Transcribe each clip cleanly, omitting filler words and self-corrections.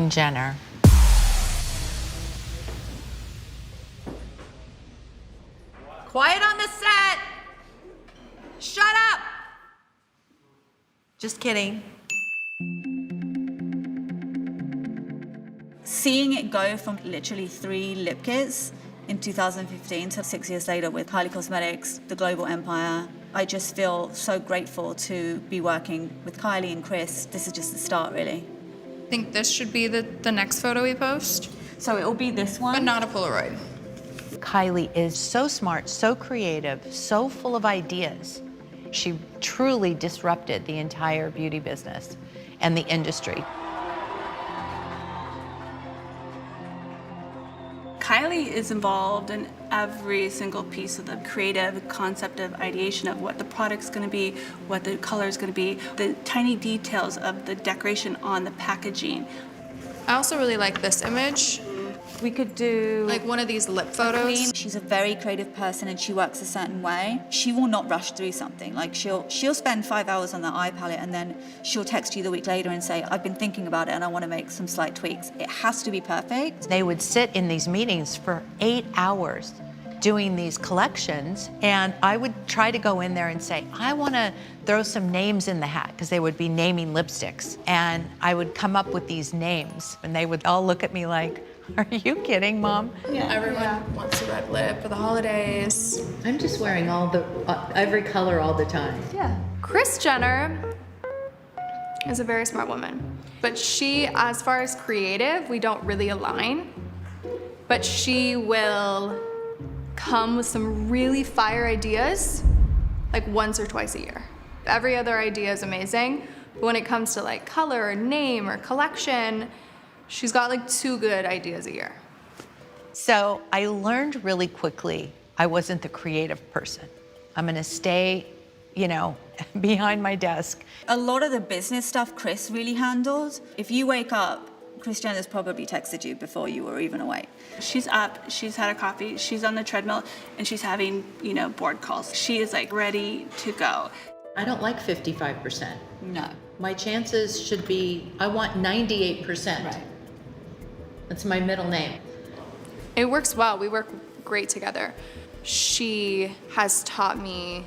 Caitlyn Jenner. Quiet on the set! Shut up! Just kidding. Seeing it go from literally 3 lip kits in 2015 to 6 years later with Kylie Cosmetics, the global empire, I just feel so grateful to be working with Kylie and Chris. This is just the start, really. I think this should be the next photo we post, So it'll be this one. but not a Polaroid. Kylie is so smart, so creative, so full of ideas. She truly disrupted the entire beauty business and the industry. Kylie is involved in every single piece of the creative concept of ideation of what the product's gonna be, what the color's gonna be, the tiny details of the decoration on the packaging. I also really like this image, We could do like one of these lip photos. She's a very creative person and she works a certain way. She will not rush through something. Like she'll spend 5 hours on the eye palette and then she'll text you the week later and say, I've been thinking about it and I want to make some slight tweaks. It has to be perfect. They would sit in these meetings for 8 hours doing these collections, and I would try to go in there and say, I want to throw some names in the hat, because they would be naming lipsticks. And I would come up with these names, and they would all look at me like, are you kidding, Mom? Everyone wants a red lip for the holidays. I'm just wearing all the every color all the time. Kris Jenner is a very smart woman, but she, as far as creative, we don't really align, but she will come with some really fire ideas like once or twice a year. Every other idea is amazing, but when it comes to like color or name or collection, she's got like 2 good ideas a year. So I learned really quickly I wasn't the creative person. I'm gonna stay, you know, behind my desk. A lot of the business stuff Chris really handles. If you wake up, Kris Jenner's probably texted you before you were even awake. She's up, she's had a coffee, she's on the treadmill, and she's having, board calls. She is like ready to go. I don't like 55%. No. My chances should be, I want 98%. Right. That's my middle name. It works well, we work great together. She has taught me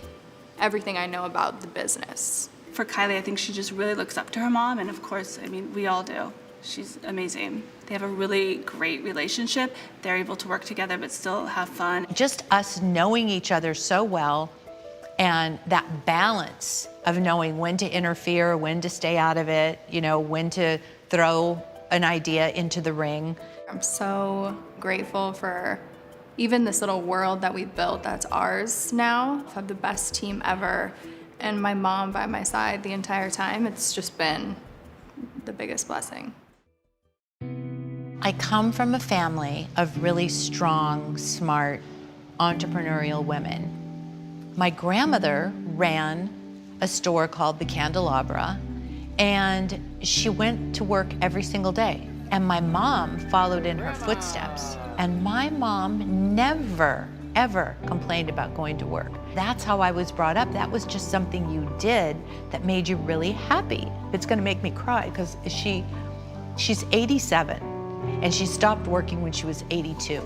everything I know about the business. For Kylie, I think she just really looks up to her mom, and of course, we all do. She's amazing. They have a really great relationship. They're able to work together but still have fun. Just us knowing each other so well, and that balance of knowing when to interfere, when to stay out of it, when to throw an idea into the ring. I'm so grateful for even this little world that we built that's ours now. I have the best team ever, and my mom by my side the entire time. It's just been the biggest blessing. I come from a family of really strong, smart, entrepreneurial women. My grandmother ran a store called The Candelabra, and she went to work every single day. And my mom followed in her footsteps. And my mom never, ever complained about going to work. That's how I was brought up. That was just something you did that made you really happy. It's gonna make me cry, because she's 87, and she stopped working when she was 82.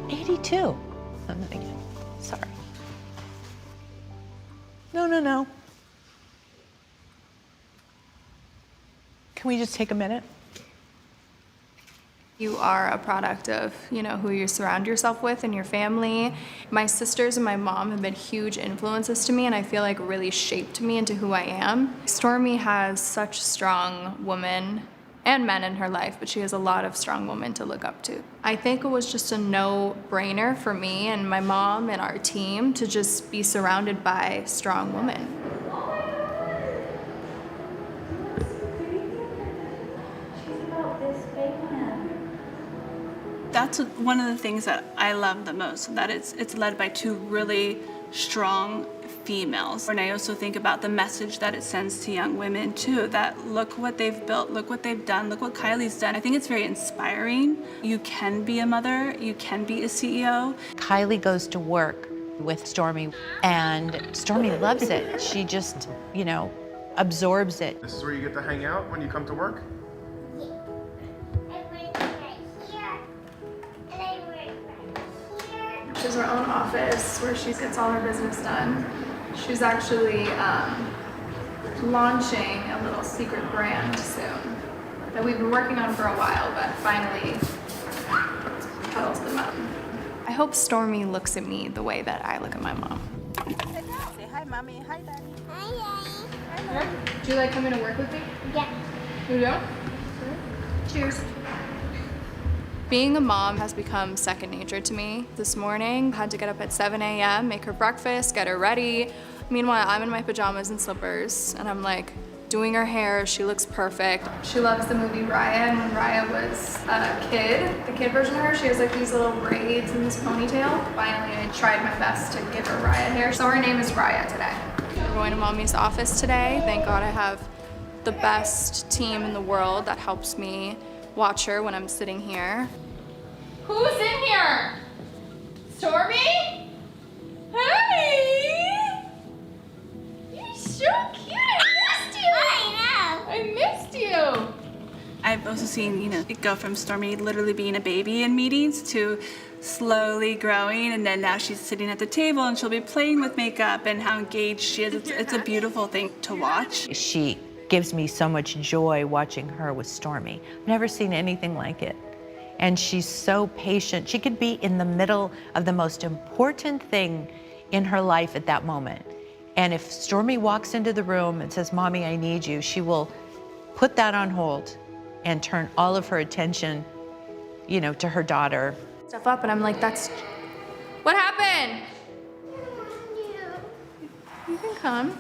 82. I'm not again. Sorry. No. Can we just take a minute? You are a product of, who you surround yourself with and your family. My sisters and my mom have been huge influences to me, and I feel like really shaped me into who I am. Stormy has such strong women and men in her life, but she has a lot of strong women to look up to. I think it was just a no-brainer for me and my mom and our team to just be surrounded by strong women. That's one of the things that I love the most, that it's led by 2 really strong females. And I also think about the message that it sends to young women too, that look what they've built, look what they've done, look what Kylie's done. I think it's very inspiring. You can be a mother, you can be a CEO. Kylie goes to work with Stormy, and Stormy loves it. She just, absorbs it. This is where you get to hang out when you come to work? has her own office where she gets all her business done. She's actually launching a little secret brand soon that we've been working on for a while, but finally pedal to the metal. I hope Stormy looks at me the way that I look at my mom. Say hi, mommy. Hi, daddy. Yeah? Do you like coming to work with me? Yeah. You do? Cheers. Being a mom has become second nature to me. This morning, I had to get up at 7 a.m., make her breakfast, get her ready. Meanwhile, I'm in my pajamas and slippers, and I'm like doing her hair. She looks perfect. She loves the movie Raya, and when Raya was a kid, the kid version of her, she has like these little braids and this ponytail. Finally, I tried my best to give her Raya hair, so her name is Raya today. We're going to Mommy's office today. Thank God I have the best team in the world that helps me watch her when I'm sitting here. Who's in here? Stormy? Hey! You're so cute. I missed you. I missed you. I've also seen, it go from Stormy literally being a baby in meetings to slowly growing, and then now she's sitting at the table and she'll be playing with makeup and how engaged she is. It's a beautiful thing to watch. She gives me so much joy watching her with Stormy. I've never seen anything like it. And she's so patient. She could be in the middle of the most important thing in her life at that moment. And if Stormy walks into the room and says, Mommy, I need you, she will put that on hold and turn all of her attention, to her daughter. Stuff up, and I'm like, what happened? You can come.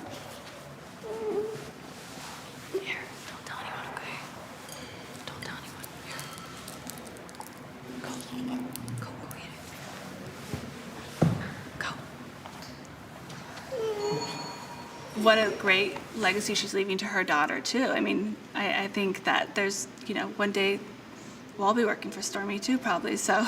Here, don't tell anyone, okay? Don't tell anyone. Here. Go eat it. Go. What a great legacy she's leaving to her daughter too. I mean, I think that there's, one day we'll all be working for Stormy too, probably. So,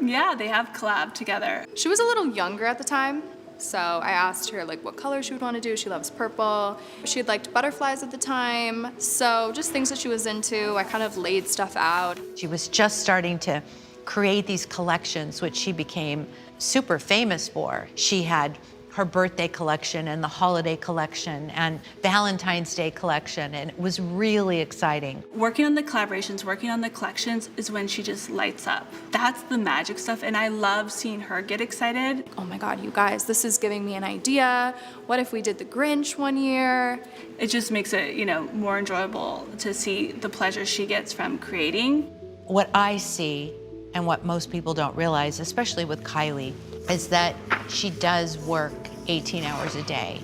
yeah, they have collabed together. She was a little younger at the time, so I asked her what color she would want to do. She loves purple. She had liked butterflies at the time, so just things that she was into. I kind of laid stuff out. She was just starting to create these collections, which she became super famous for. She had her birthday collection and the holiday collection and Valentine's Day collection, and it was really exciting. Working on the collaborations, working on the collections is when she just lights up. That's the magic stuff, and I love seeing her get excited. Oh my God, you guys, this is giving me an idea. What if we did the Grinch one year? It just makes it, more enjoyable to see the pleasure she gets from creating. What I see, and what most people don't realize, especially with KYLIE, is that she does work 18 hours a day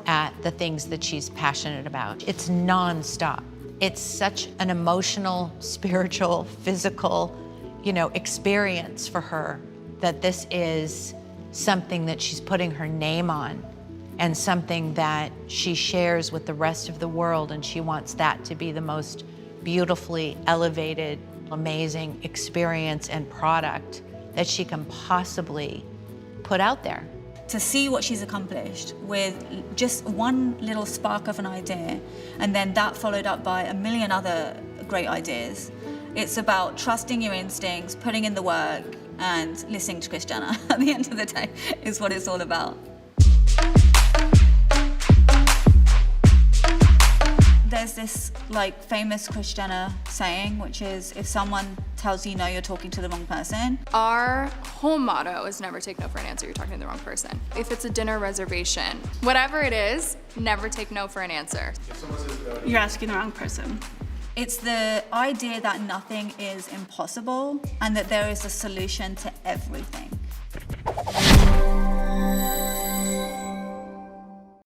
at the things that she's passionate about. It's nonstop. It's such an emotional, spiritual, physical, experience for her that this is something that she's putting her name on and something that she shares with the rest of the world, and she wants that to be the most beautifully elevated, amazing experience and product that she can possibly put out there. To see what she's accomplished with just one little spark of an idea, and then that followed up by a million other great ideas. It's about trusting your instincts, putting in the work, and listening to Kris Jenner at the end of the day is what it's all about. There's this famous Kris Jenner saying, which is, if someone tells you no, you're talking to the wrong person. Our whole motto is never take no for an answer. You're talking to the wrong person. If it's a dinner reservation, whatever it is, never take no for an answer. You're asking the wrong person. It's the idea that nothing is impossible and that there is a solution to everything.